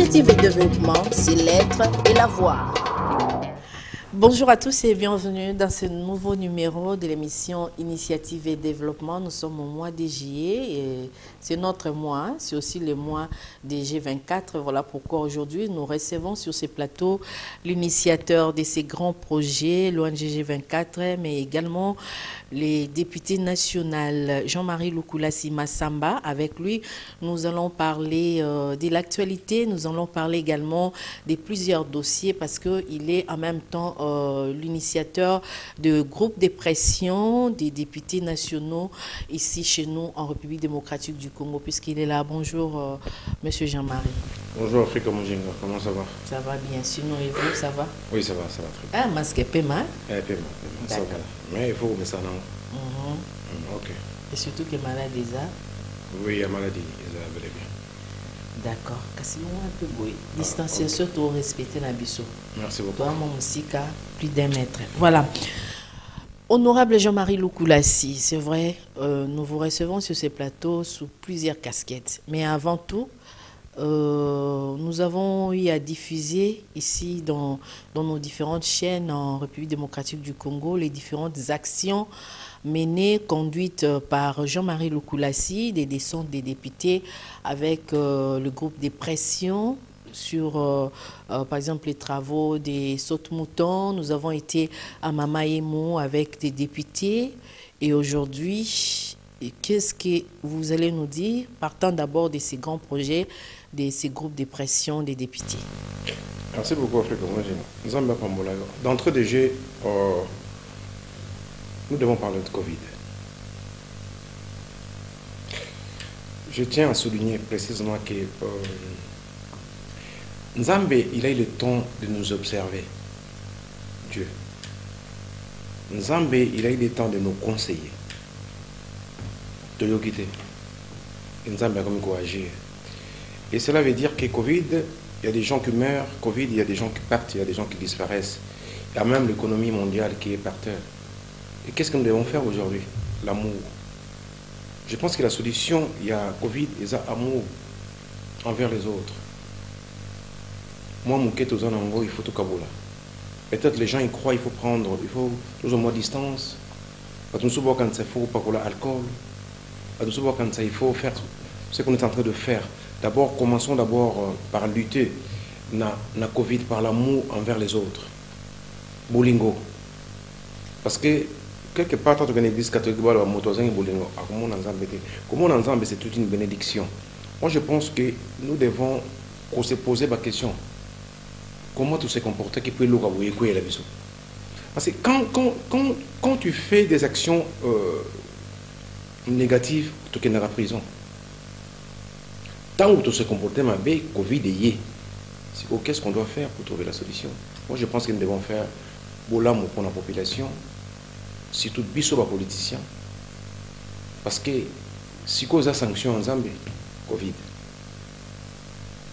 Initiative et développement, c'est l'être et la voix. Bonjour à tous et bienvenue dans ce nouveau numéro de l'émission Initiative et Développement. Nous sommes au mois de juillet et c'est notre mois, c'est aussi le mois des G24. Voilà pourquoi aujourd'hui nous recevons sur ce plateau l'initiateur de ces grands projets, l'ONG G24, mais également les députés nationaux Jean-Marie Lukulasi Massamba. Avec lui, nous allons parler de l'actualité, nous allons parler également de plusieurs dossiers parce qu'il est en même temps l'initiateur de groupes de pression des députés nationaux ici chez nous en République démocratique du Congo, puisqu'il est là. Bonjour, Monsieur Jean-Marie. Bonjour Africa Mojinga, comment ça va? Ça va bien, sinon et vous, ça va? Oui, ça va très bien. Ah, masque paiement? Paiement, ça va. Mais il faut que ça non. Ok. Et surtout que malade déjà? Oui, il y a maladie, ça va bien. D'accord. Kasi un peu boy. Distanciation, tout respecter la biso. Merci beaucoup. Toi, mon musique, plus d'un mètre. Voilà. Honorable Jean-Marie Lukulasi, c'est vrai, nous vous recevons sur ces plateaux sous plusieurs casquettes. Mais avant tout, nous avons eu à diffuser ici dans nos différentes chaînes en République démocratique du Congo les différentes actions menées, conduites par Jean-Marie Lukulasi, des descentes des députés avec le groupe des pressions sur, par exemple, les travaux des sautes-moutons. Nous avons été à Mamaïmo avec des députés. Et aujourd'hui, qu'est-ce que vous allez nous dire, partant d'abord de ces grands projets, de ces groupes de pression des députés? Merci beaucoup, Africa. D'entrée de jeu, nous devons parler de Covid. Je tiens à souligner précisément que Nzambe, il a eu le temps de nous observer. Dieu. Nzambe, il a eu le temps de nous conseiller. De nous quitter. Nzambe a comme quoi agir. Et cela veut dire que Covid, il y a des gens qui meurent, Covid, il y a des gens qui partent, il y a des gens qui disparaissent. Il y a même l'économie mondiale qui est par terre. Et qu'est-ce que nous devons faire aujourd'hui? L'amour. Je pense que la solution, il y a Covid, il y a amour envers les autres. Moi, mon quête aux Anango, il faut tout Kabola. Peut-être les gens y croient, il faut prendre, il faut toujours moins distance. Quand il faut pas alcool. Quand il faut faire ce qu'on est en train de faire. D'abord, commençons d'abord par lutter na Covid, par l'amour envers les autres. Bolingo. Parce que quelque part, quand on est l'église catholique, comment c'est toute une bénédiction. Moi, je pense que nous devons se poser la question. Comment tu se comporter qui peut l'oublier la vision. Parce que quand tu fais des actions négatives, tu es dans la prison. Tant que tu se comportes mal, Covid est yé. Qu'est-ce qu'on doit faire pour trouver la solution? Moi, je pense que nous devons faire bolam pour la population, surtout biso les politiciens. Parce que si cause a sanction en Zambie,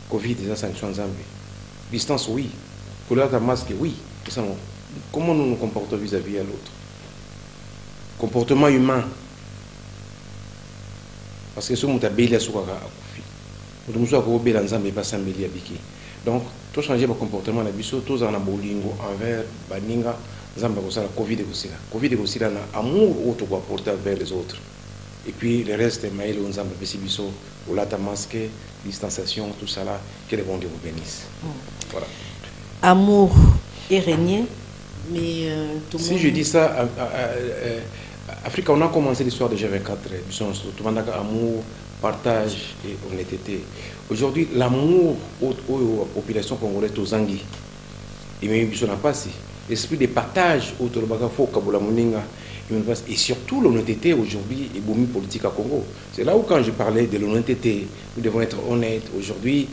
Covid est a sanction en Zambie. Distance, oui. Pour la masque, oui. Comment nous nous comportons vis-à-vis à l'autre? Comportement humain. Parce que si on a béli à soi, nous avons béli en Zambie, pas sans béli à Biki. Donc, tout changer le comportement, tous en abolingo envers Baninga, Zambie, la Covid est aussi là. Covid est aussi là, l'amour autre pour apporter vers les autres. Et puis, le reste, Maïl, on Zambie, Bessibiso, ou la masque, distanciation, tout ça là, que les bons Dieu vous bénissent. Voilà. Amour est régné, mais tout le monde... Si je dis ça, Afrique, on a commencé l'histoire de G24, tout le monde a amour, partage et honnêteté. Aujourd'hui, l'amour aux populations congolaises, aux Anguilles, et même si on n'a pas si, l'esprit de partage autour de Bagafo, Kabola Moninga, et surtout l'honnêteté aujourd'hui est beaucoup politique à Congo. C'est là où quand je parlais de l'honnêteté, nous devons être honnêtes. Aujourd'hui,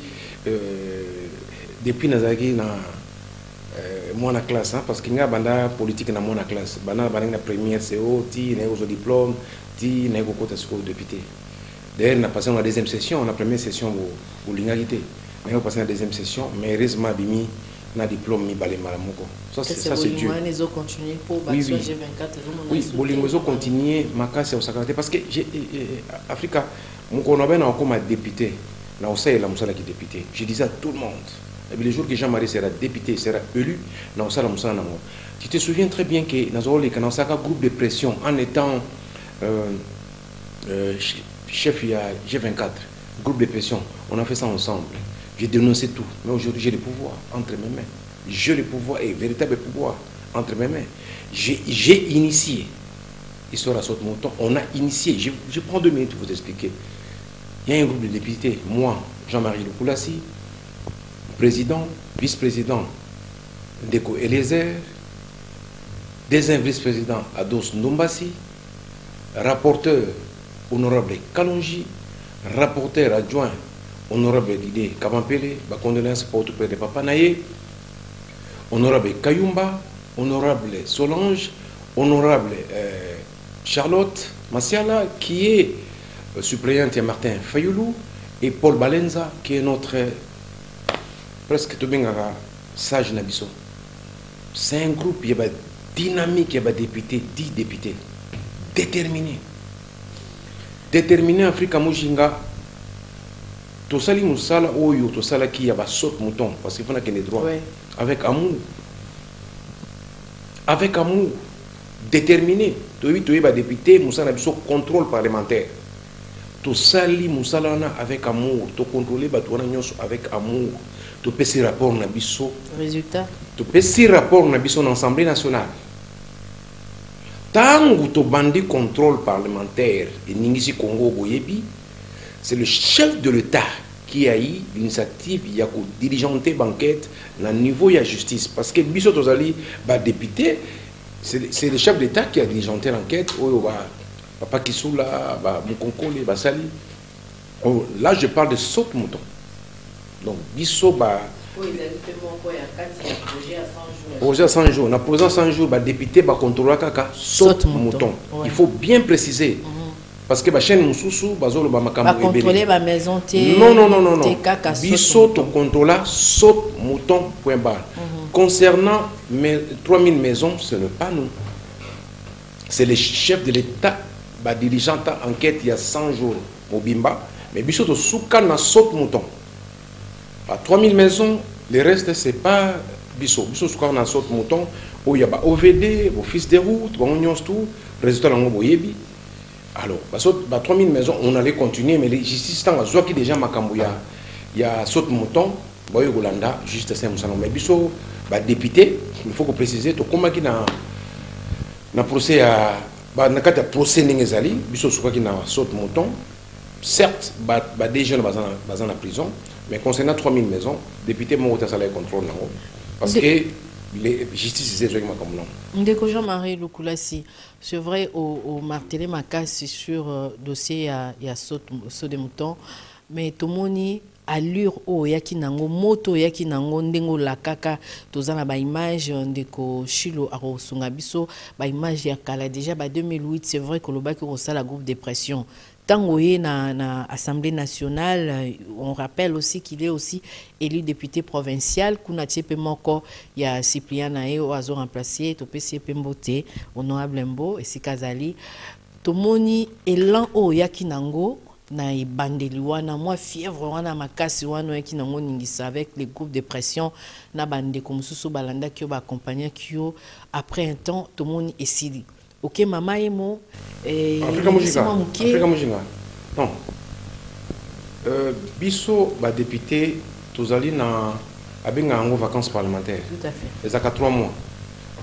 depuis Nazaki, moi la classe, parce qu'il y a une politique dans la classe. Il y a une première CO, il y a un diplôme, il y a un député. D'ailleurs, on a passé la deuxième session, la première session pour l'ingalité. On a passé la deuxième session, mais heureusement, on a un diplôme, ça c'est Dieu. Les autres continuent pour oui, G24. Oui, les autres continuent, parce que Africa, on a comme député, Naosa et la Moussa qui est député. Je disais à tout le monde, et puis le jour que Jean-Marie sera député, sera élu, Naosa la Moussa Namo. Tu te souviens très bien que dans le groupe de pression, en étant chef il y a G24, groupe de pression, on a fait ça ensemble. J'ai dénoncé tout, mais aujourd'hui j'ai le pouvoir entre mes mains. J'ai le pouvoir et véritable pouvoir entre mes mains. J'ai initié. Histoire à Saute Mouton, on a initié. Je prends 2 minutes pour vous expliquer. Il y a un groupe de députés, moi, Jean-Marie Loukoulassi, président, vice-président Ndeko Eliezer, deuxième vice-président Ados Ndombasi, rapporteur honorable Kalonji, rapporteur adjoint honorable Didier Kabampele, ma condoléance pour tout près de Papa Naye, honorable Kayumba, honorable Solange, honorable Charlotte Massiala, qui est suppléante à Martin Fayoulou, et Paul Balenza, qui est notre presque tout bien sage Nabiso. C'est un groupe, il y a dynamique, il y a député, 10 députés, déterminés. Déterminés Afrique Mujinga, tout ça, Moussala, Oyo, tout ça qui y a saute mouton, parce qu'il faut qu'il y ait des droits. Avec amour. Avec amour. Déterminé. Tu es député, Moussa Nabiso, contrôle parlementaire. Tu sali Moussa avec amour. Tu contrôles avec amour. Tu fais ces rapports Nabiso. Résultat. Tu fais ces rapports Nabiso dans l'Assemblée nationale. Tant que tu bandit contrôle parlementaire et Ningisi Congo Boyebi, c'est le chef de l'État qui a eu l'initiative, il y a dirigeanté banquette au niveau de la justice. Parce que Bisso Tozali, député, c'est le chef d'État qui a dirigeanté l'enquête. Papa Kissoula, Moukonkole, Basali. Là, je parle de saute mouton. Donc, Bisso, projet à 100 jours. On a posé 100 jours, député, contrôler Kaka, saute mouton. Il faut bien préciser. Parce que la chaîne Moussoussou, contrôler ma maison. Non. Bisso, ton contrôle, saute mouton, point barre. Concernant 3000 maisons, ce n'est pas nous. C'est le chef de l'État, dirigeant enquête il y a 100 jours au Bimba. Mais Bisso, ton soukana saute mouton. À 3000 maisons, le reste, ce n'est pas Bisso. Bisso, soukana saute mouton. Où il y a OVD, office des routes, tout, résultat dans le Boyebi. Alors, 3000 maisons, on allait continuer, mais les justices, qui déjà il y a saute mouton, Golanda, juste ça, mais Bisso, député, il faut que préciser, comment qui n'a procès à procès Nengezali, Bisso qui n'a saute mouton, certes, des jeunes sont en prison, mais concernant 3000 maisons, député, mon contrôle, parce que les justice c'est comme non. Ndeko Jean-Marie Loukoulassi, c'est vrai au martelé ma casse sur dossier il y a saut de mouton, mais tout le monde allure o yaki nango moto yaki nango ndengo la kaka tozana ba image ndeko Chilo aro sunga biso ba image ya kala déjà 2008 c'est vrai que le bac au la groupe de pression. Tangoye na Assemblée nationale, on rappelle aussi qu'il est aussi élu député provincial. Kuna tiepe moko ya Cyprien Nae au azo remplacé to PCP Mbote honorable Mbo et Sikazali. Tomoni elan o yaki nango na ibandeli wana moi fièvre wana makasi wana yaki nango ningisa avec les groupes de pression na bande comme susu balanda ki ba accompagner kio après un temps tomoni esili. Ok, maman et moi. Africa Mujinga. Non. Bisso, député, tous allés en vacances parlementaires. Tout à fait. Les a 3 mois.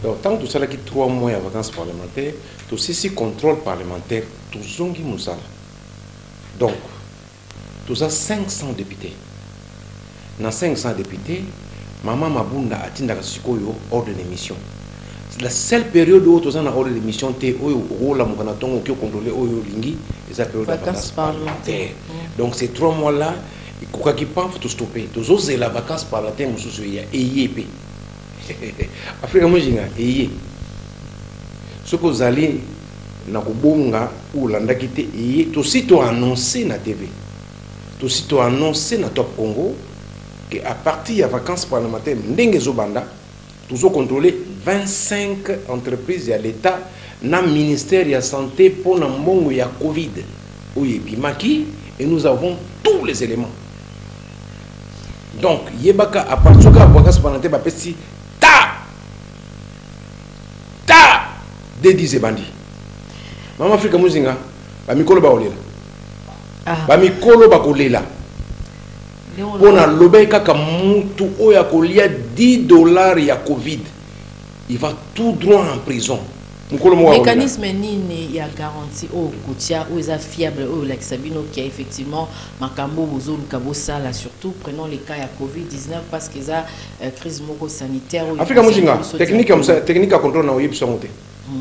Donc, tant que tout ça qui 3 mois en vacances parlementaires, tout ceci contrôle parlementaire, tout zongi moussala. Donc, tout ça 500 députés. Dans 500 députés, maman Mabunda a tinda sikoyo hors de l'émission. La seule période où tu as un ordre d'émission, tu as contrôlé les vacances parlementaires. Donc ces 3 mois-là, il faut tout stopper. Tu as la vacances parlementaires, il y a EIP. Afrique, il y a ce que vous allez dans ou l'andakité, tu aussi annoncé na TV. Tu aussi annoncé na Top Congo qu'à partir des vacances parlementaires, nous avons contrôlé 25 entreprises à l'État, dans le ministère de la Santé pour le Covid. Et nous avons tous les éléments. Donc, yebaka à partir de avocat spanante ba pesi ta de 10 bandi. Mama Afrika muzinga ba mikolo ba olela. Ba mikolo ba kolela. Pona lobe kaka mutu oya kolia $10 ya Covid. Il va tout droit en prison. Mécanisme ni ya garantie au Koutia ou est fiable au Lexabino qui a effectivement Makambo Bozo Lukabosa là surtout prenons les cas à Covid-19 parce qu'ils a crise sanitaire Afrika Mujinga technique comme ça technique à contrôle na oyeb songote.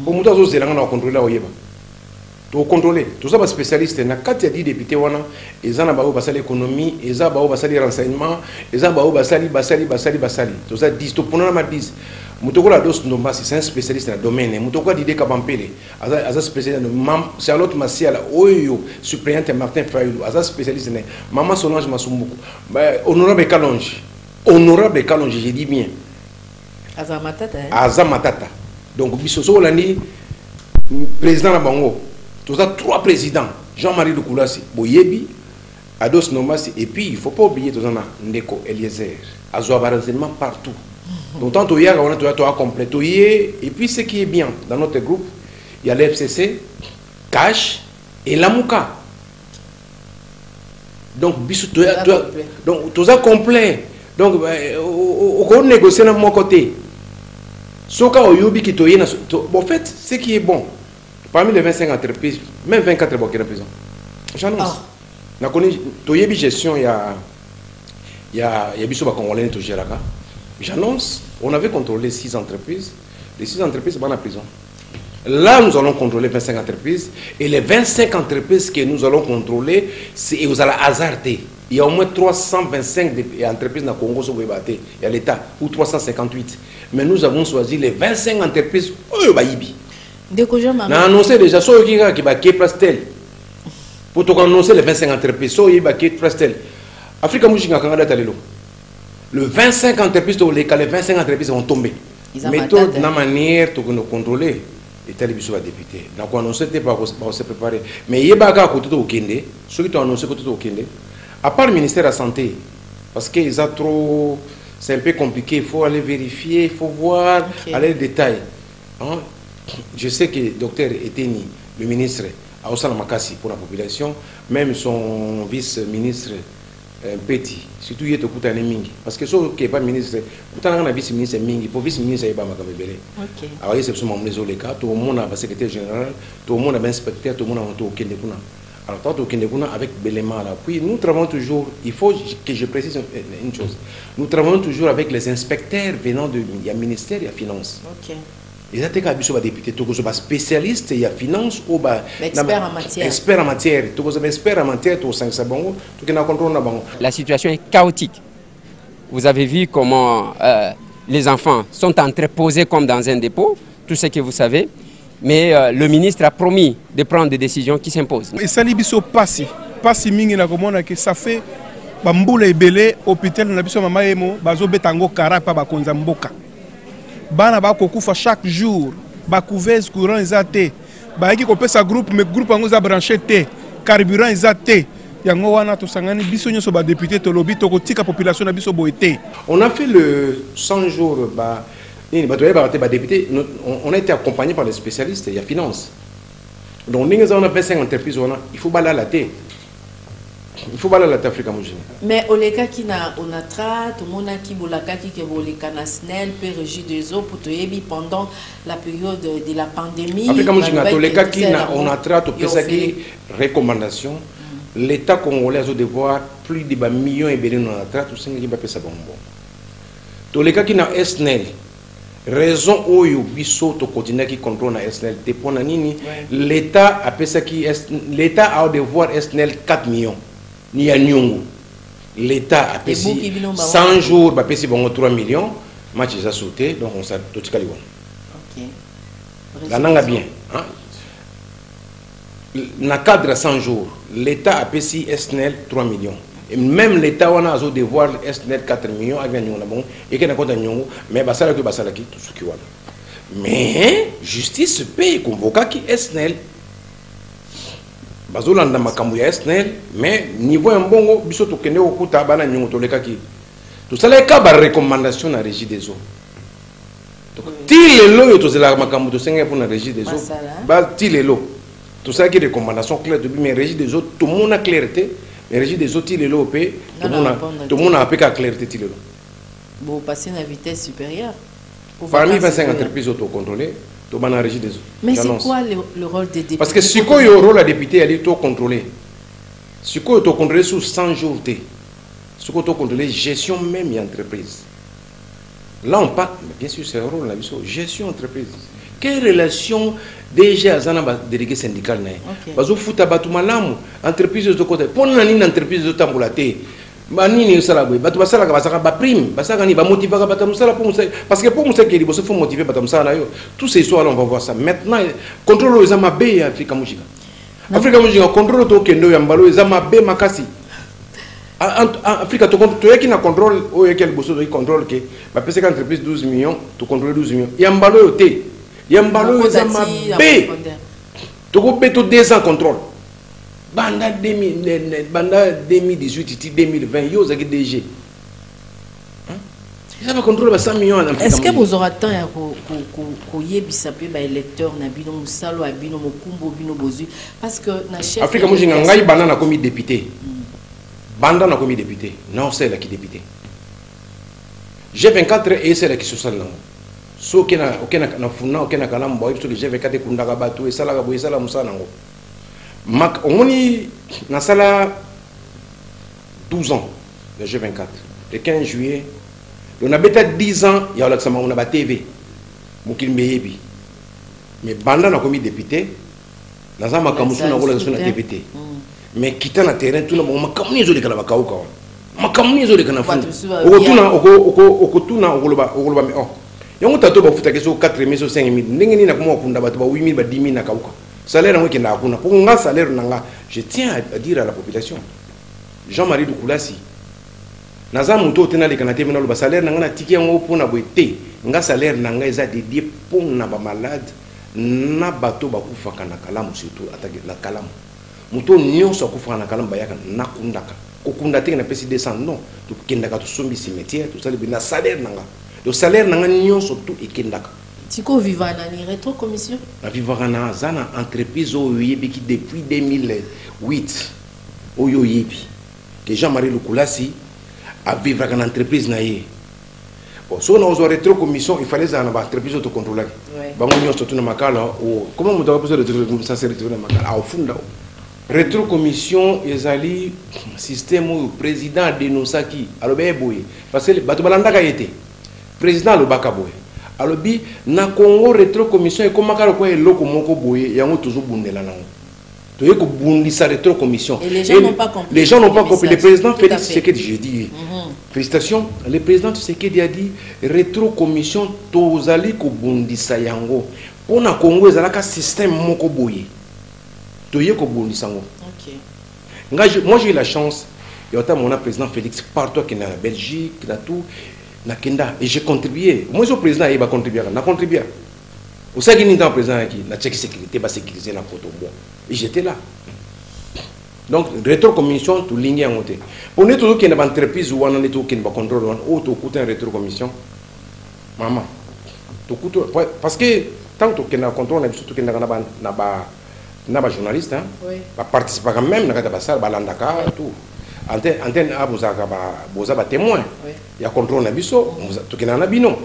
Pour muta zo zelanga na contrôler oyeba. To contrôler tout ça ba spécialiste na kati ya 10 députés wana ezana ba basali économie eza ba basali renseignement eza ba basali tout ça 10 to pona ma 10. Mutokola dos Ndombasi c'est un spécialiste dans le domaine. Mutokola Dide Kabampele, un spécialiste dans Charlotte Massiala, Oyo, suppléante Martin Fayou, un spécialiste dans Maman Solange Masumbuku, honorable Kalonji, j'ai dit bien. Azamatata. Donc Bissoso Lani, président de Bango, tous ça 3 présidents, Jean-Marie Lukulasi, Boyebi, Ados Ndombasi, et puis il ne faut pas oublier tous Ndeko Eliezer, Azoa renseignement partout. Donc, tant qu'il y a complet. Et puis, ce qui est bien dans notre groupe, il y a l'FCC, Cash et l'Amouka. Donc, tout ça complet. Donc, on négocie de mon côté. Soka Oyobi qui toye. En fait, ce qui est bon, parmi les 25 entreprises, même 24 sont en prison. J'annonce. Dans la gestion, il y a Bisso Congolais qui gère. J'annonce, on avait contrôlé 6 entreprises. Les 6 entreprises sont en prison. Là, nous allons contrôler 25 entreprises. Et les 25 entreprises que nous allons contrôler, vous allez hasarder. Il y a au moins 325 entreprises dans le Congo, il y a l'État, ou 358. Mais nous avons choisi les 25 entreprises. On a annoncé déjà, qui va quitter Plastel. Pour annoncer les 25 entreprises, qui va quitter Plastel. Afrique Mouchinga, Canada, Talelo. Le 25 entreprises, les 25 entreprises vont tomber. Méthode, la manière de nous contrôler, l'État de va député. Donc, on annonce pas se préparer. Mais il y a des côté au Kende, ceux qui ont annoncé côté au Kende, à part le ministère de la Santé, parce qu'ils ont trop. C'est un peu compliqué, il faut aller vérifier, il faut voir, aller dans les détails. Hein? Je sais que le docteur Eteni, le ministre, a aussi Makassi pour la population, même son vice-ministre. Petit, surtout il y a tout le mingi parce que ceux qui n'est pas ministre, tout le vice-ministre mingi, pour vice-ministre il y a pas belé. Alors c'est seulement les cas, tout le monde a un secrétaire général, tout le monde a un inspecteur, tout le monde a un tour Kendekuna. Alors toi au Kendekuna avec Belema là. Puis nous travaillons toujours, il faut que je précise une chose. Nous travaillons toujours avec les inspecteurs venant du ministère et la finance. Les attaques à député, tout le spécialiste, il y a finance ou expert en matière. Expert en matière, tout le expert en matière, tout le bongo, tout le contrôle. La situation est chaotique. Vous avez vu comment les enfants sont entreposés comme dans un dépôt, tout ce que vous savez. Mais le ministre a promis de prendre des décisions qui s'imposent. Et ça libiso passi mingi na komona que ça fait bamboula ebele hôpital na biso mama emo bazo betango kara pa bakonza mboka. Bana ba kokufa chaque jour ba couveuse courant ezate ba yaki kopesa groupe mais groupe ngo za branché té carburant ezate yango wana to sangani biso nyoso ba député to lobby to kotika population na biso boité. On a fait le 100 jours député, on a été accompagné par les spécialistes, il y a finance. Donc on a 25 entreprises, il faut balayer la tête. Il faut balayer la tête Afrique. Mais au cas qui n'a on a tra tout le monde qui bolaka qui bolika national peut régir des eaux pour te pendant la période de la pandémie. Afrique tout les cas qui n'a on a tra tout qui recommandation. L'État congolais a devoir plus de millions et millions de tra tout ça qui va faire ça bon. Tous les cas qui n'a SNEL raison oyo biso to continue qui contrôle na SNEL dépend na nini l'État a fait ça qui l'État a devoir SNEL 4 millions ni ya nyungu l'État a fait 100 jours ba pesi bon 3 millions match ça sauté donc on ça tout kali bon. OK. Gananga bien hein na cadre 100 jours l'État a pesi SNEL 3 millions. Et même l'État a un devoir SNEL 4 millions avec un bon et qu'il y a un nyongo mais basala que basala qui tout ce qui voilà. Mais justice paye convoquer qui SNEL bazolanda makambo ya SNEL mais niveau un bongo biso to kende okuta bana nyongo to leka ki Tout ça, les cas de recommandation à la régie des eaux. Donc, si les lots, tout ça, la makambo, tout ça, pour la régie des eaux. Si les lots, tout ça, qui est recommandation claire, mais la régie des eaux, tout le monde a clarté. La régie des eaux, si les lots, tout le monde a appris à clarté, si les lots. Vous passez à une vitesse supérieure. Parmi 25 entreprises autocontrôlées, tout le monde a régie des eaux. Mais c'est quoi le rôle des députés? Parce que si quoi, il y a un rôle à député, il est autocontrôlé. Si quoi, il est autocontrôlé sous 100 jours. Ce qu'on contrôle, gestion même et entreprise. Là, on parle, bien sûr, c'est un rôle, gestion entreprise. Quelle relation déjà à un délégué syndical? Parce que vous foutez à malamu, entreprise de côté. Pour une entreprise de tambulate, manini salabwe, batu basala ka ba prime, basaka ni ba motiver ka batu musala pour parce que pour musa qui il faut motiver batu musala yo. Tous ces histoires là on va voir ça. Maintenant, contrôle les amabe Africa Mujika. Africa Mujika contrôle to kendo ya mbalo les amabe makasi. En Afrique, tu as qui na contrôle, ou quel bosso de contrôle que, bah parce que entreprise 12 millions, tu contrôles 12 millions. Il y a un ballon au thé, il y a un ballon aux amabé. Tu as 2 ans contrôle. Banda 2018, 2020, yo zaki DG. Il y a un contrôle de 100 millions en Afrique. Est-ce que vous aurez temps pour y bisaper les électeurs na bino musalo abino mokumbo bino bozu parce que na chef Afrique moi j'ai ngai banana comme député. Banda na comme député. Non, c'est là qui député. G24 et c'est là qui social là. So kena na funa kena kala mboy so G24 kunda ka batu et sala ka boy sala musa nango. Mak omoni na sala 12 ans le G24. Le 15 juillet on a peut-être 10 ans, il y a on a TV. Mais Banda na comme député, dans un makamusu na rola sur député. Mais quitter le terrain, tout le monde m'a comme les autres qui l'avaient kaouka. M'a comme les autres qui l'avaient fait. Au tuna, au goloba, mais oh. Et on t'a tout bafouta que sur 4 000, 5 000. N'engeni na comment on kunda batu 8 000, 10 000 na kaouka. Salaire on qui na kuna. Pour un salaire nanga, je tiens à dire à la population. Jean-Marie Lukulasi. Naza muto tena le kanate mena le salaire nanga na tiki yango pour na boité. Nga salaire nanga eza dédié pour na ba malade na bato ba kufa kana kalamu surtout attaquer la kalamu. Muto nyonso kufa na kalamu bayaka nakundaka. Kokunda te na pesi 200 non. To kendaka to sombi cimetière tout ça le na salaire nanga. Le salaire nanga nyonso tout ekendaka. Tiko vivana ni rétro commission. La vivana zana entreprise o yebi qui depuis 2008 oyo yebi que Jean-Marie Lukulasi à vivre dans l'entreprise. Bon, si on a une rétro-commission, il fallait avoir une entreprise autocontrôlée. Comment on doit poser le ça c'est au fond rétro-commission, ils allaient système où le président Denosaki, alors parce que le Batubalanda a été président le Bakaboy. Alors, na Congo rétro-commission, et comment il y a un boye, il y a toujours bundela. Et les gens n'ont pas compris. Les gens n'ont pas compris. Le président Félix Tshisekedi, j'ai dit, félicitations. Le président Tshisekedi a dit, rétro-commission, tozali ko bundisa yango. Pour na Congo, il y a un système moko boye. Toye ko bundisa yango. Moi, j'ai eu la chance, il y a mon président Félix, partout qui est en Belgique, dans tout, na Kenda, et j'ai contribué. Moi, le président, il va contribuer. Il a contribué. Vous savez qu'il y a un président qui a sécurité, va sécuriser la Cotonou. Et j'étais là. Donc, rétro-commission, tout ligne en côté. Pour nous, tout qui est une entreprise ou un état qui est contrôle, ou tout coûte une rétro-commission. Maman. Parce que tant que tu as un contrôle, surtout que tu as un journaliste, va participer quand même dans la salle, tout. Antenne a besoin de témoins. Il y a un contrôle, tout qui est un binon.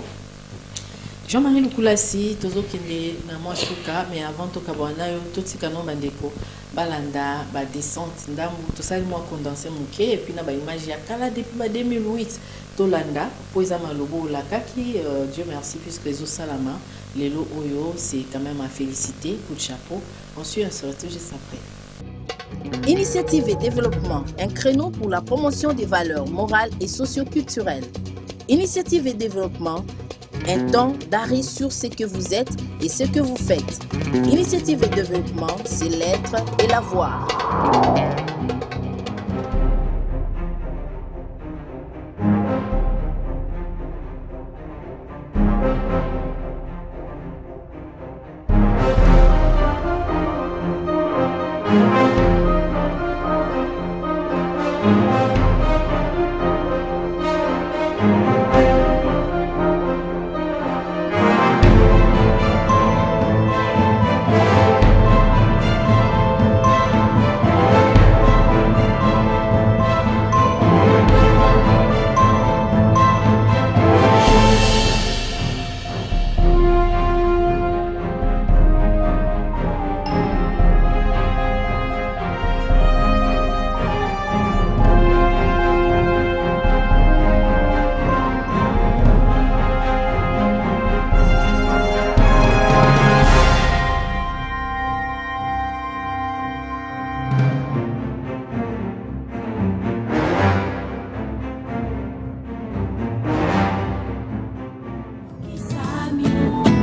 Jean-Marie Lukulasi, toujours qui est dans mon chouka, mais avant tout kabwana tout ce canon bandeko, balanda, ba descente, ndamu, tout ça moi condensé mouké et puis na ba image ya kala depuis 2008, Tolanda, poisa malobo la kaki, Dieu merci puisque les salama, les lo oyo, c'est quand même à féliciter, coup de chapeau. On suit un sortie juste après. Initiative et développement, un créneau pour la promotion des valeurs morales et socio-culturelles. Initiative et développement, un temps d'arrêt sur ce que vous êtes et ce que vous faites. Initiative et développement, c'est l'être et l'avoir.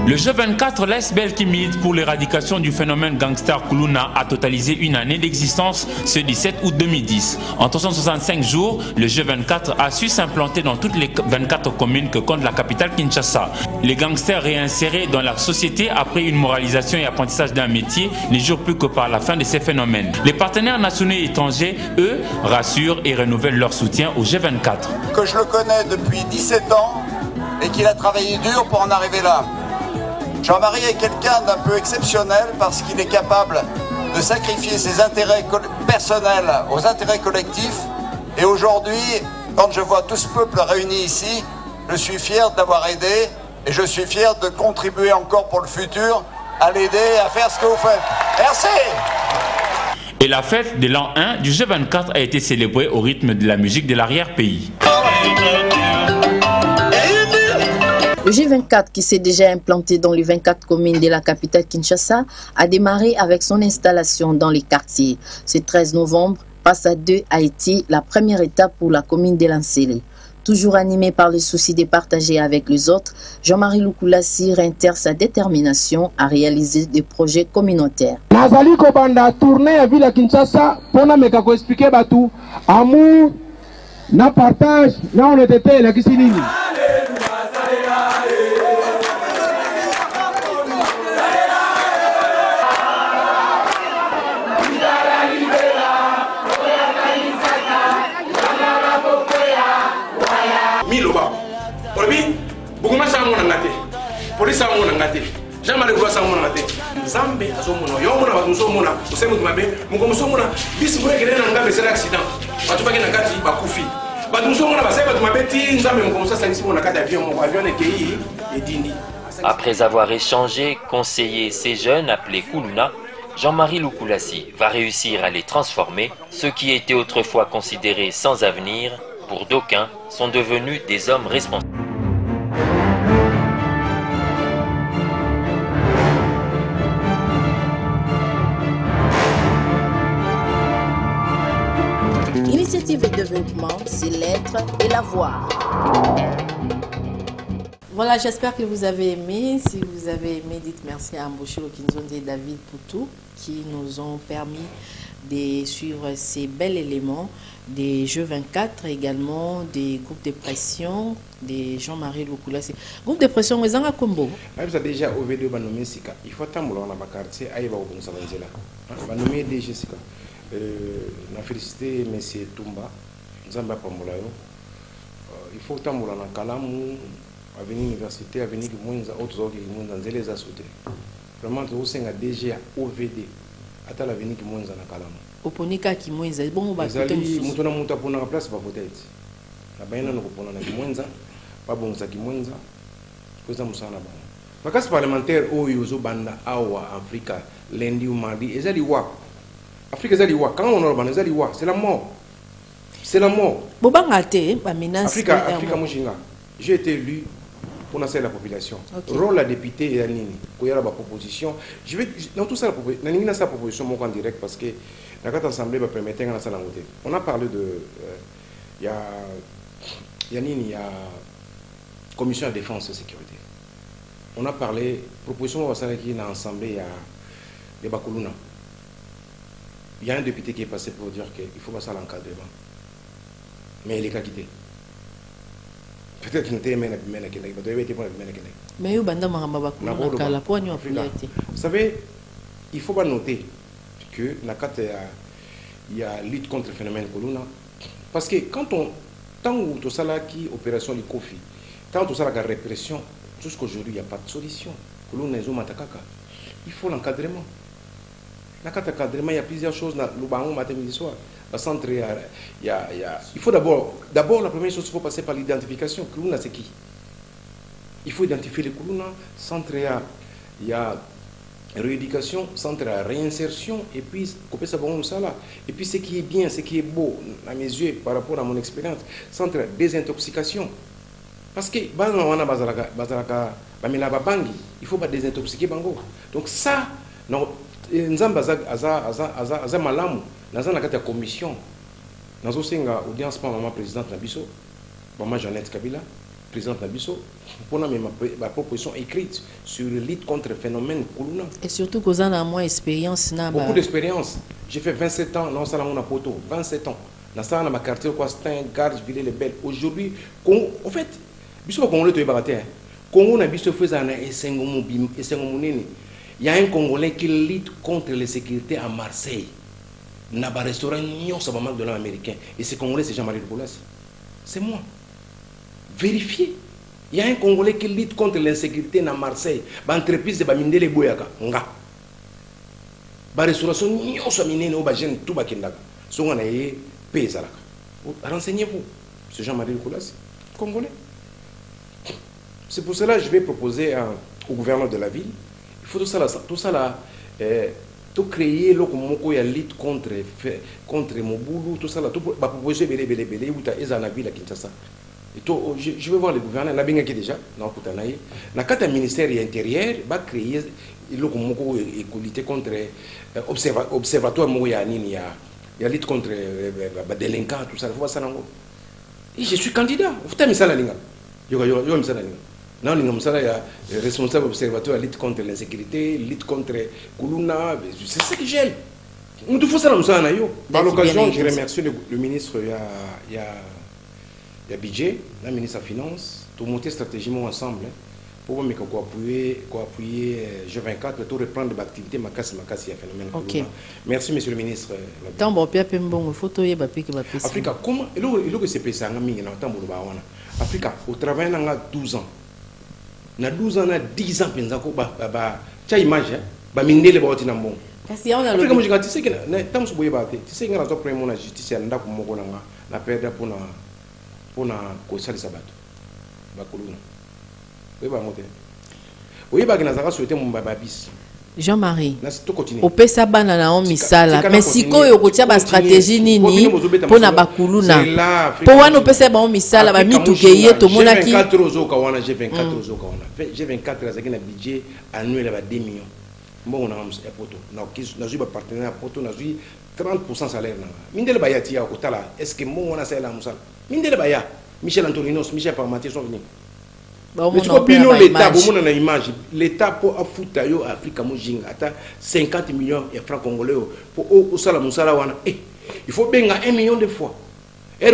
Le G24, l'ASBL qui milite pour l'éradication du phénomène gangster Kuluna a totalisé une année d'existence ce 17 août 2010. En 365 jours, le G24 a su s'implanter dans toutes les 24 communes que compte la capitale Kinshasa. Les gangsters réinsérés dans la société après une moralisation et apprentissage d'un métier ne jurent plus que par la fin de ces phénomènes. Les partenaires nationaux et étrangers, eux, rassurent et renouvellent leur soutien au G24. Que je le connais depuis 17 ans et qu'il a travaillé dur pour en arriver là. Jean-Marie est quelqu'un d'un peu exceptionnel parce qu'il est capable de sacrifier ses intérêts personnels aux intérêts collectifs. Et aujourd'hui, quand je vois tout ce peuple réuni ici, je suis fier d'avoir aidé et je suis fier de contribuer encore pour le futur à l'aider à faire ce que vous faites. Merci! Et la fête de l'an 1 du G24 a été célébrée au rythme de la musique de l'arrière-pays. Le G24, qui s'est déjà implanté dans les 24 communes de la capitale Kinshasa, a démarré avec son installation dans les quartiers. Ce 13 novembre, Passa 2 a été la première étape pour la commune de Lansele. Toujours animé par le souci de partager avec les autres, Jean-Marie Lukulassi réitère sa détermination à réaliser des projets communautaires. Nazali kobanda tourner à ville à Kinshasa pour meka ko expliquer batu amour na partage na honnêteté la kisinini. Police a mon engagé. Jamais le voisin mon engagé. Zambé a son mono. Yo mona ba son mona. Vous savez mutuma be. Muko son mona. Bis mo ekele na ngabe c'est l'accident. Ba tu ba ke na kati ba kufi. Ba tu son mona ba sai ba tuma be ti nzambe muko musa sangisi mona kati avion mo avion ekei et dindi. Après avoir échangé, conseillé ces jeunes appelés Kuluna, Jean-Marie Lukulassi va réussir à les transformer. Ceux qui étaient autrefois considérés sans avenir, pour d'aucuns, sont devenus des hommes responsables. Initiative et développement, c'est l'être et la voix. Voilà, j'espère que vous avez aimé. Si vous avez aimé, dites merci à Mboshilo Kinzonde et David Poutou qui nous ont permis de suivre ces bels éléments des Jeux 24, également des groupes de pression, des Jean-Marie Lukulassi. Groupe de pression, vous avez combo. Déjà, au V2, il faut attendre dans ma quartier, il va au bon savanzela. Banomé déjà, na félicité M. Toumba, Zamba Pamolayo. Il faut attendre dans la Kalamu, à venir à l'université, à venir à autres organes qui les assauter. Vraiment, au sein de déjà OVD, à la venir qui moins dans la Kalamu. Au Ponika qui moins, bon, on va écouter. Moutona monta pour la place, pas peut-être. La baïna nous répond à qui moins, pas bon, ça qui moins, que ça moussa na bon. Vacances parlementaires, oh, yozo banda, awa, Africa, lundi ou mardi, et ça, Afrique, quand on organise, c'est la mort. C'est la mort. Africa, j'ai été élu pour lancer la population. Okay. Rôle la députée et la Nini. Quand il y a la proposition, je vais dans tout ça, la proposition en direct parce que la carte assemblée va permettre de lancer la montée. On a parlé de. Il y a commission de défense et sécurité. On a parlé, proposition de qui dans l'assemblée, il y a Bakuluna. Il y a un député qui est passé pour dire qu'il faut passer à l'encadrement. Mais il est qu'à quitter. Peut-être qu'il n'était pas mais vous savez, il faut pas noter que il y a lutte contre le phénomène Kuluna. Parce que quand on. Tant où tout ça là qui opération du Kofi, tant tout ça la répression, jusqu'aujourd'hui il n'y a pas de solution. Kuluna est il faut l'encadrement. Il y a plusieurs choses dans le banc matin midi soir. Il faut d'abord la première chose, il faut passer par l'identification. Kuluna c'est qui? Il faut identifier les Kuluna, centre il y a rééducation, centre à réinsertion, et puis couper ça bon ça là. Et puis ce qui est bien, ce qui est beau à mes yeux par rapport à mon expérience, centre désintoxication. Parce que il faut pas désintoxiquer bango. Donc ça, non. Nzamba aza malamu naza na kati ya commission nazo senga audience pa maman présidente na biso maman Jeannette Kabila président Nabiso, pour ma proposition écrite sur la lutte contre le phénomène Kuluna. Et surtout que vous avez moins d'expérience. Beaucoup d'expérience. J'ai fait 27 ans dans la Poto, 27 ans. Dans ma quartier, Stein, Garde, Villers, les Belles. Aujourd'hui, en fait, Biso Congolais, tu es baraté. Congo n'a Biso faisant il y a un Congolais qui lutte contre l'insécurité à Marseille. Il y a un restaurant de l'américain. Et ce Congolais, c'est Jean-Marie Lukulassi. C'est moi. Vérifiez. Il y a un Congolais qui lutte contre l'insécurité à Marseille. L'entreprise de Bamindele Boyaka. Nga. La restauration, nous sommes tout bakindaga. Si on a payé ça. Renseignez-vous. C'est Jean-Marie Lukulassi, Congolais. C'est pour cela que je vais proposer au gouverneur de la ville. Il faut tout ça là, tout créer la lutte contre Mobutu, tout ça là, tout proposer belé la ville à Kinshasa. Je vais voir le gouverneur, la Benga qui déjà, dans le ministère intérieur, va créer lutte contre observatoire il y a lutte contre les délinquants, tout ça. Et je suis candidat. Vous avez mis ça là, non, il y a responsable observatoire lutte contre l'insécurité, lutte contre Kuluna, c'est ça qui gèle. Nous devons ça à l'occasion, je remercie le ministre, il y a budget, la ministre des Finances, tout monter stratégiquement ensemble pour appuyer G24, pour reprendre l'activité Makassi phénomène. Ok. Merci, monsieur le ministre. Africa, comment il se passe Africa, au travail, on a 12 ans. On a 12 ans, on a 10 ans, tu as image, tu as mindé bon. Africa, moi, je sais que tu sais que la justice, la perdre pour la sabat. Jean-Marie, au pesa banana on misala, mais si ko yokotia ba stratégie nini pour na bakuluna. Pour wana pesa ba on misala ba mitukeye to monaki. G24 azaki na budget annuel ba 2 millions. Bon on a un poto. Na ju ba partenaire poto na ju 30% salaire na. Mindele ba yati ya kotala. Est-ce que mon wana sala musala? Mindele ba ya Michel Antoninos, Michel Parmentier sont venus. Mais tu vois, l'État, l'État pour Afrique, Afrique, 50 millions de francs congolais pour il faut bien 1 million de fois. Et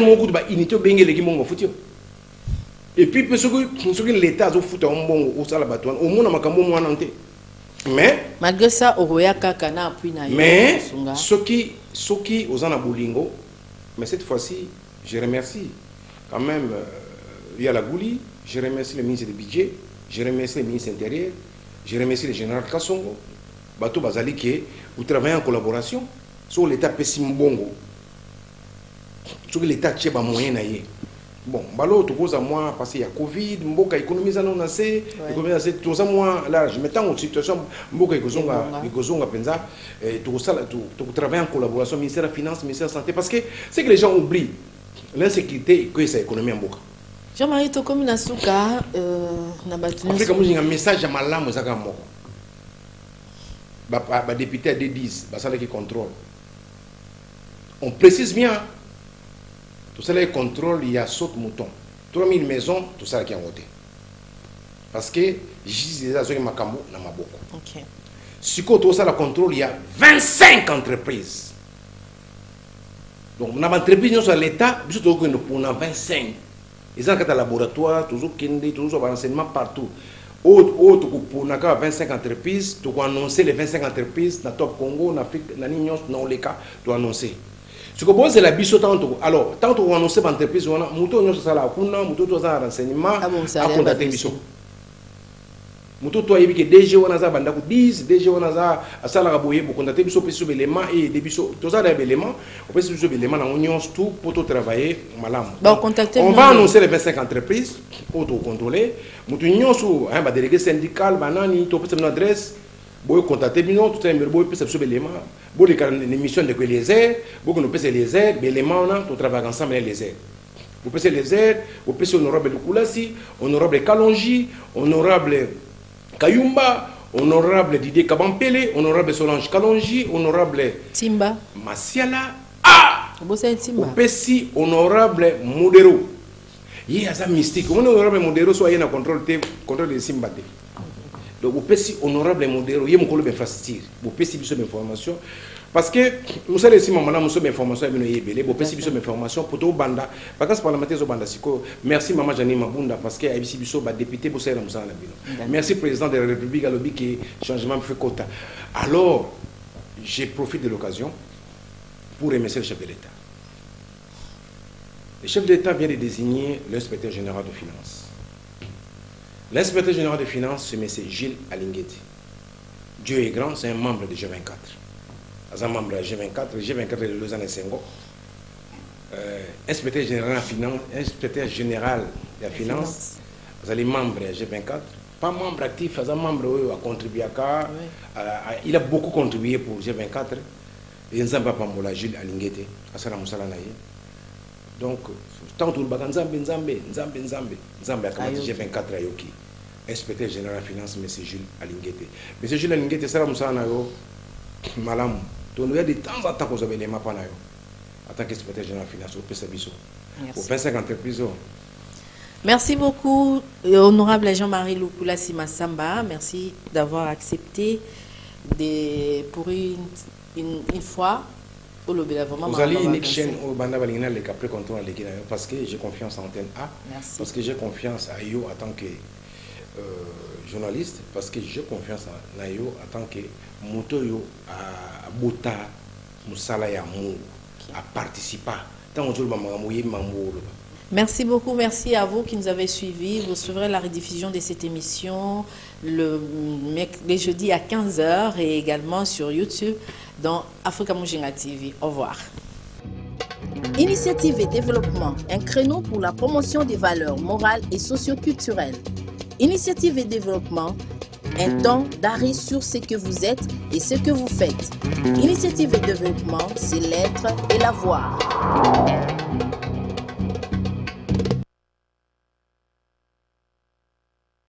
puis, l'État a fait un bon au monde, mais malgré ça, mais ceux qui aux bolingo, mais cette fois-ci, je remercie quand même via la Gouli. Je remercie le ministre du Budget, je remercie le ministre intérieur, je remercie le général Kassongo, Bato Bazali qui vous travaillez en collaboration sur l'État Pessimbongo, sur l'État Tchèba moyen. Bon, balo tout cause à moi parce qu'il y a Covid, mboka économise non assez, tout ça moi là je m'étends en situation mboka économique penza tout ça tout travailler en collaboration ministère des Finances, ministère de la Santé parce que c'est que les gens oublient l'insécurité que c'est économie en mboka. Jean-Marie Tokomi Nasuka, Afrique, moi j'ai un message à ma langue, les députés à D10, c'est qui contrôle. On précise bien, tout ça qui contrôle, il y a saute mouton. 3000 maisons, tout ça qui a voté. Parce que j'ai des azores Makambo, n'a pas beaucoup. Si tout ça le contrôle, il y a 25 entreprises. Donc, dans l'entreprise, nous sommes l'État, on a 25. Ils ont un laboratoire, toujours un renseignement partout. Autre pour 25 entreprises, tu dois annoncer les 25 entreprises dans le Top Congo, en Afrique, dans l'Union, dans les cas, tu dois annoncer. Ce que c'est la biso tantôt. Alors, tant qu'on annonce l'entreprise, on a un renseignement à contacter biso. Muto to yebi ke DG wana za banda ku 10 DG wana za asala ka boye pour contacter biso peso belema et des biso to za da belema on peut biso belema na union tout pour travailler malam. On va annoncer les 25 entreprises auto contrôler muto union sou ba délégué syndical banani to peut une adresse boye contacter bino tout un boye peut biso belema bo les émissions de que les airs bo que nous peut les airs belema on a to travailler ensemble les airs. Vous pouvez les airs, vous pouvez honorable Lukulassi, honorable Kalonji, honorable Kayumba, honorable Didier Kabampele, honorable Solange Kalonji, honorable Timba Masiala, honorable Modero. il y a ça mystique. On honorable modèle soit il y a un contrôle de Simbate. Donc vous pouvez si honorable modèle, il y a un contrôle d'infrastructure. Vous pouvez si besoin d'information. Parce que vous savez si maintenant nous sommes information vous pouvez si besoin d'information pour tout banda. Parce que parlementaire au banda siko. Merci maman Jani Mabunda parce que IBC biso ba député pour ça na bino. Merci président de la République à l'objet qui changement fait quota. Alors je profite de l'occasion pour remercier le chef de l'État. Le chef de l'État vient de désigner l'inspecteur général de finances. L'inspecteur général de finances, c'est M. Gilles Alingueti. Dieu est grand, c'est un membre de G24. C'est un membre de G24, le G24 est de Lausanne et Senghor. Inspecteur général de la finance, c'est un membre de G24. Pas membre actif, c'est un membre qui a contribué à ça. Il a beaucoup contribué pour G24. Et nous avons pas Gilles Alingueti. Donc, tant que nous avons G24 à Yoki. Inspecteur général de la finance, M. Gilles Alingueti. M. Gilles Alingueti, c'est Malam. Donc, il y a de temps en temps que vous avez des maps en tant qu'inspecteur général de la finance, au PSABISO. Au 25 entreprises. Merci beaucoup, honorable Jean-Marie Lukulasi Massamba. Merci d'avoir accepté pour une fois. Vous allez une chaîne au Bandabalina les capres contre les Guinéens parce que j'ai confiance en Antenne A. Merci. Parce que j'ai confiance à Yo en tant que journaliste, parce que j'ai confiance en Yo en tant que Motoyo à Bota, Moussala et Amou, à participer. Merci beaucoup, merci à vous qui nous avez suivis. Vous suivrez la rediffusion de cette émission les jeudis à 15h et également sur YouTube dans Africa Mujinga TV. Au revoir. Initiative et développement, un créneau pour la promotion des valeurs morales et socio-culturelles. Initiative et développement, un temps d'arrêt sur ce que vous êtes et ce que vous faites. Initiative et développement, c'est l'être et la voir.